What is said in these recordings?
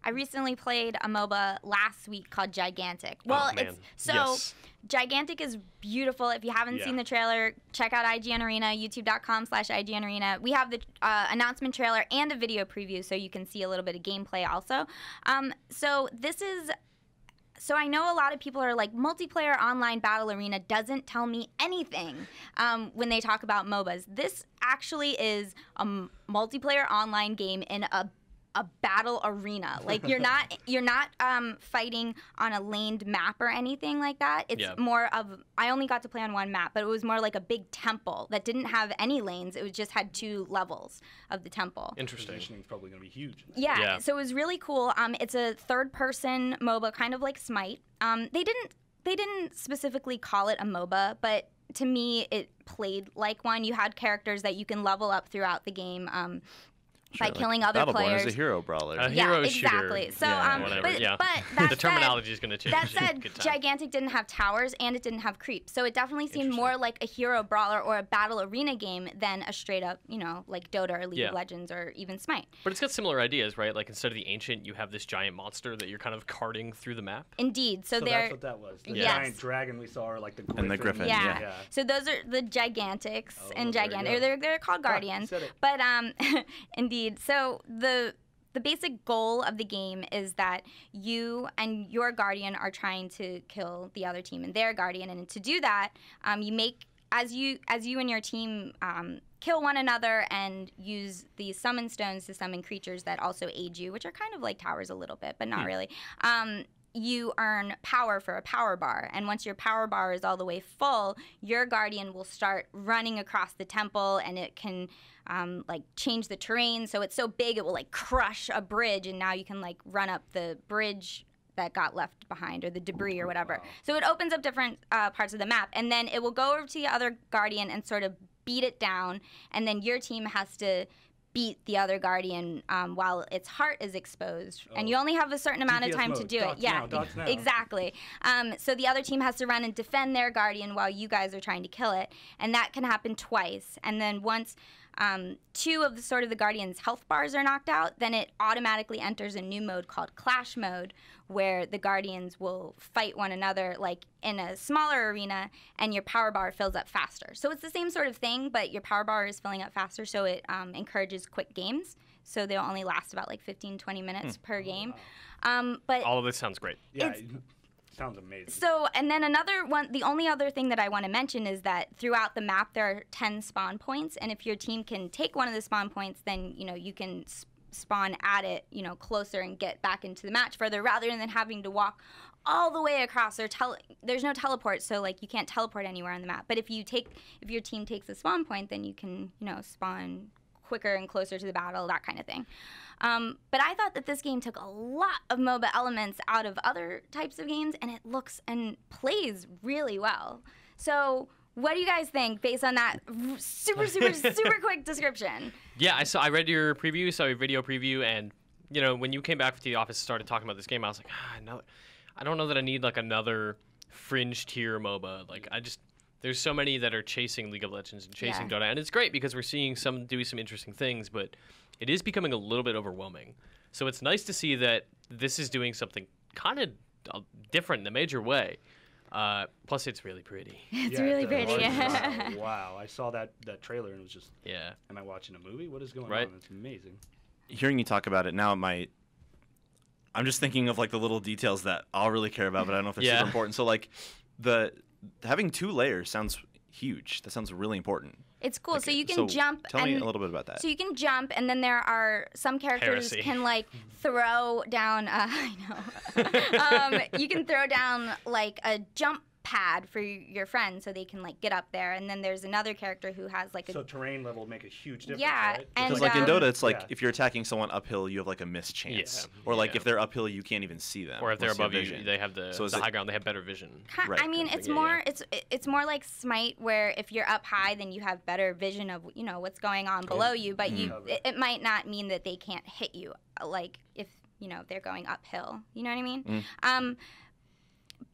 I recently played a MOBA last week called Gigantic. Well, Gigantic is beautiful. If you haven't seen the trailer, check out IGN Arena, youtube.com/IGN Arena. We have the announcement trailer and a video preview so you can see a little bit of gameplay also. So I know a lot of people are like, multiplayer online battle arena doesn't tell me anything when they talk about MOBAs. This actually is a multiplayer online game in a battle arena. Like you're not fighting on a laned map or anything like that. It's more of, I only got to play on one map, but it was more like a big temple that didn't have any lanes. It was just had 2 levels of the temple. Interesting. It's probably going to be huge. Yeah, so it was really cool. It's a third-person MOBA, kind of like Smite. They didn't specifically call it a MOBA, but to me, it played like one. You had characters that you can level up throughout the game. By killing other players. Battleborn is a hero brawler. A hero exactly. shooter. So, but the terminology is going to change. That said, Gigantic didn't have towers and it didn't have creeps, so it definitely seemed more like a hero brawler or a battle arena game than a straight up, like Dota or League of Legends or even Smite. But it's got similar ideas, right? Like instead of the Ancient, you have this giant monster that you're kind of carting through the map. Indeed. So that's what that was. The giant dragon we saw, or like the griffin. And the griffin. Yeah. So those are the Gigantics and Gigantic. They're called Guardians. But indeed. So the basic goal of the game is that you and your Guardian are trying to kill the other team and their Guardian, and to do that, you make as you and your team kill one another and use these summon stones to summon creatures that also aid you, which are kind of like towers a little bit, but not really. You earn power for a power bar, and once your power bar is all the way full, your Guardian will start running across the temple, and it can like change the terrain. So it's so big it will like crush a bridge, and now you can like run up the bridge that got left behind, or the debris or whatever. So it opens up different parts of the map, and then it will go over to the other Guardian and sort of beat it down, and then your team has to beat the other Guardian while its heart is exposed. And you only have a certain amount of time to do it. Yeah, exactly. So the other team has to run and defend their Guardian while you guys are trying to kill it. And that can happen twice. And then once 2 of the Guardian's health bars are knocked out, then it automatically enters a new mode called Clash Mode, where the Guardians will fight one another like in a smaller arena, and your power bar fills up faster. So it's the same sort of thing, but your power bar is filling up faster, so it encourages quick games. So they'll only last about like 15-20 minutes per game. But all of this sounds great. Yeah. Sounds amazing. So, and then another one, the only other thing that I want to mention is that throughout the map there are 10 spawn points, and if your team can take one of the spawn points, then you can spawn at it, closer and get back into the match further, rather than having to walk all the way across. There's no teleport, so like you can't teleport anywhere on the map. But if your team takes a spawn point, then you can spawn quicker and closer to the battle, that kind of thing. But I thought that this game took a lot of MOBA elements out of other types of games, and it looks and plays really well. So what do you guys think based on that super quick description? Yeah, I read your preview, saw your video preview, and when you came back to the office and started talking about this game, I was like, no, I don't know that I need like another fringe tier MOBA. Like there's so many that are chasing League of Legends and chasing Dota, and it's great because we're seeing some do some interesting things, but it is becoming a little bit overwhelming. So it's nice to see that this is doing something kind of different in a major way. Plus, it's really pretty. It's really pretty. Wow. I saw that trailer and it was just, am I watching a movie? What is going on? It's amazing. Hearing you talk about it now, I'm just thinking of like the little details that I'll really care about, but I don't know if they're super important. So like having 2 layers sounds huge. That sounds really important. It's cool. So you can jump. Tell me a little bit about that. So you can jump, and then there are some characters can like throw down. You can throw down like a jump pad for your friends so they can like get up there, and then there's another character who has like so terrain level make a huge difference. Right? And because like in Dota, it's like if you're attacking someone uphill, you have like a missed chance, or like if they're uphill, you can't even see them, or if they're above you, they have the high ground, they have better vision. I mean, it's more like Smite, where if you're up high, then you have better vision of what's going on below you, but it might not mean that they can't hit you, like if they're going uphill. You know what I mean?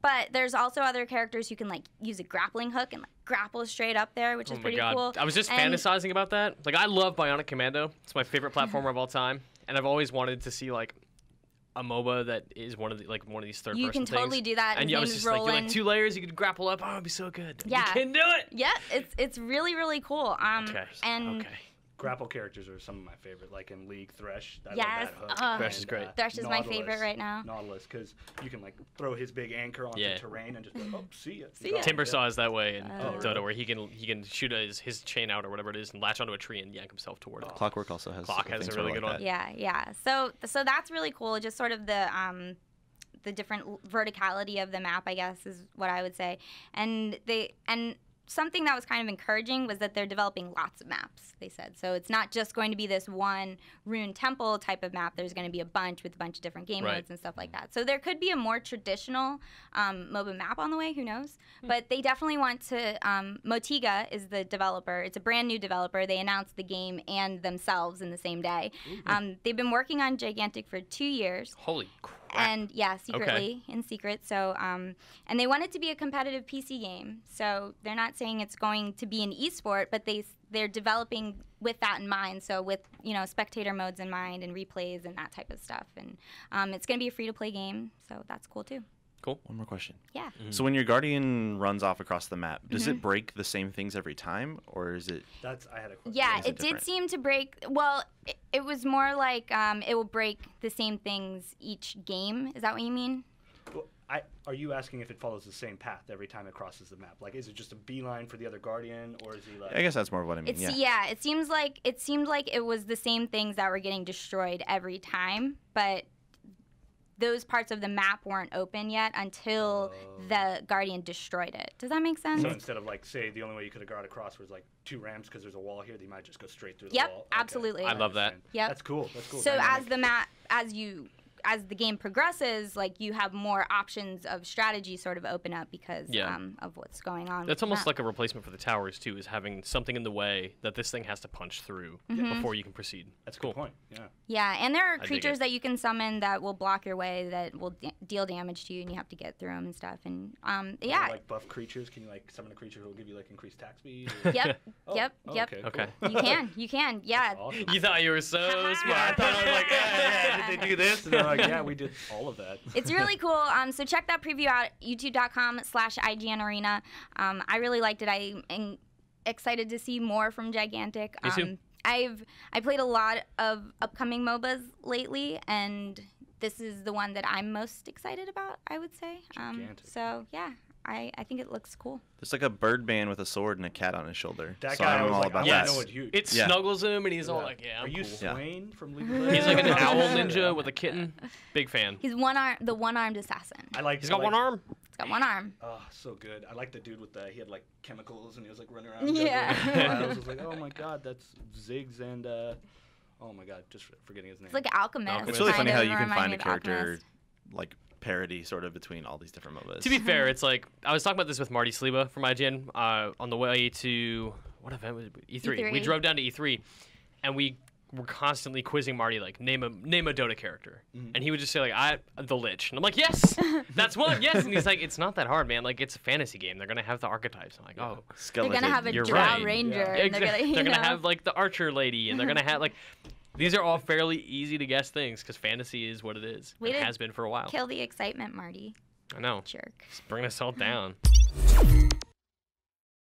But there's also other characters who can like use a grappling hook and like grapple straight up there, which is pretty cool. I was just fantasizing about that. Like I love Bionic Commando. It's my favorite platformer of all time, and I've always wanted to see like a MOBA that is one of these third-person things. You can totally do that. And I was just like, you're like 2 layers, you could grapple up. Oh, it'd be so good. Yeah. You can do it. Yeah, it's really, really cool. And grapple characters are some of my favorite, like in League, Thresh. Yes, Thresh is great. Thresh is my favorite right now. Nautilus, because you can like throw his big anchor onto terrain and just go, oh, see ya. Timbersaw is that way in Dota, where he can shoot his chain out or whatever it is and latch onto a tree and yank himself toward it. Clockwork also has. Clock has a really good one. Yeah. So that's really cool. Just sort of the different verticality of the map, I guess, is what I would say. And something that was kind of encouraging was that they're developing lots of maps, they said. So it's not just going to be this one Rune Temple type of map. There's going to be a bunch with a bunch of different game modes and stuff like that. So there could be a more traditional MOBA map on the way, who knows? But they definitely want to, Motiga is the developer. It's a brand new developer. They announced the game and themselves in the same day. They've been working on Gigantic for 2 years. Holy crap. And secretly, in secret. So, and they want it to be a competitive PC game. So they're not saying it's going to be an esport, but they're developing with that in mind. So with spectator modes in mind and replays and that type of stuff. And it's going to be a free-to-play game. So that's cool too. Cool. One more question. Yeah. So when your Guardian runs off across the map, does it break the same things every time, or is it? I had a question. Yeah, it did seem to break. Well, it was more like it will break the same things each game. Is that what you mean? Well, are you asking if it follows the same path every time it crosses the map? Like, is it just a beeline for the other Guardian, or is he like? I guess that's more of what I mean. It seemed like it was the same things that were getting destroyed every time, but those parts of the map weren't open yet until the Guardian destroyed it. Does that make sense? So instead of like, say, the only way you could have got across was like 2 ramps because there's a wall here, they might just go straight through the wall. Yep, absolutely. I love that. Yep. That's cool. So as the game progresses, like you have more options of strategy sort of open up because of what's going on. That's almost like a replacement for the towers too, is having something in the way that this thing has to punch through before you can proceed. That's a cool point. Yeah. Yeah, and there are creatures that you can summon that will block your way, that will deal damage to you, and you have to get through them and stuff. And like buff creatures, can you like summon a creature who will give you like increased attack speed? Yep. Yep. Okay. You can. Yeah. Awesome. You thought you were so smart. I thought I was like, did they do this? And they're like, yeah, we did all of that. It's really cool. So check that preview out, youtube.com/IGN Arena. I really liked it. I'm excited to see more from Gigantic. Me too. I played a lot of upcoming MOBAs lately, and this is the one that I'm most excited about, I would say. So yeah, I think it looks cool. There's like a bird man with a sword and a cat on his shoulder. That guy, I'm all about that. It snuggles him, and he's all like, "Yeah, I'm Are you cool." Swain from League of Legends? He's like an owl ninja with a kitten. Big fan. He's the one-armed assassin. He's got one arm. He's got one arm. Oh, so good. I like the dude with he had like chemicals and he was like running around. Yeah. I was like, oh my god, that's Ziggs and oh my god, just forgetting his name. It's like Alchemist. It's really funny how you can find a character like parody sort of between all these different MOBAs. To be fair, it's like I was talking about this with Marty Sleba from IGN on the way to what event was it? E3. We drove down to E3, and we were constantly quizzing Marty like name a Dota character, and he would just say like the Lich, and I'm like yes, that's one, yes, and he's like it's not that hard, man. Like it's a fantasy game. They're gonna have the archetypes. I'm like Skeleton. They're gonna have a Drow Ranger. Yeah. And they're gonna have like the Archer lady, and they're gonna have like. These are all fairly easy to guess things because fantasy is what it is. It has been for a while. Kill the excitement, Marty. I know. Jerk. Just bring us all down.